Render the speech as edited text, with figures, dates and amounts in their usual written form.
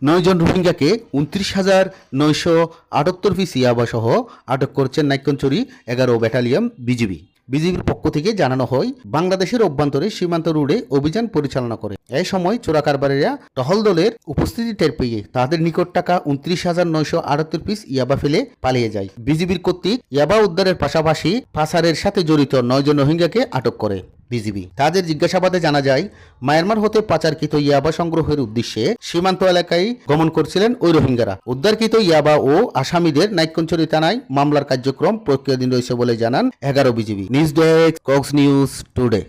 9 জন রোহিঙ্গাকে 29,978 পিস ইয়াবা সহ আটক করেছেন নাইক্ষ্যংছড়ি 11 ব্যাটালিয়ন বিজিবি। বিজিবির পক্ষ থেকে জানানো হয়, বাংলাদেশের অভ্যন্তরে সীমান্ত রোডে অভিযান পরিচালনা করে। এই সময় চোরা কারবারিরা টহল দলের উপস্থিতি টের পেয়ে তাদের নিকট টাকা 29,978 পিস ইয়াবা ফেলে পালিয়ে যায়। বিজিবির কর্তৃক ইয়াবা উদ্ধারের পাশাপাশি পাচারের সাথে জড়িত 9 জন রোহিঙ্গাকে আটক করে বিজিবি। তাদের জিজ্ঞাসাবাদে জানা যায়, মায়ানমার হতে পাচারকৃত ইয়াবা সংগ্রহের উদ্দেশ্যে সীমান্ত এলাকায় গমন করছিলেন ওই রোহিঙ্গারা। উদ্ধারকৃত ইয়াবা ও আসামিদের নাইক্ষ্যংছড়ি থানায় মামলার কার্যক্রম প্রক্রিয়াধীন রয়েছে বলে জানান 11 BGB. News desk, Cox News today.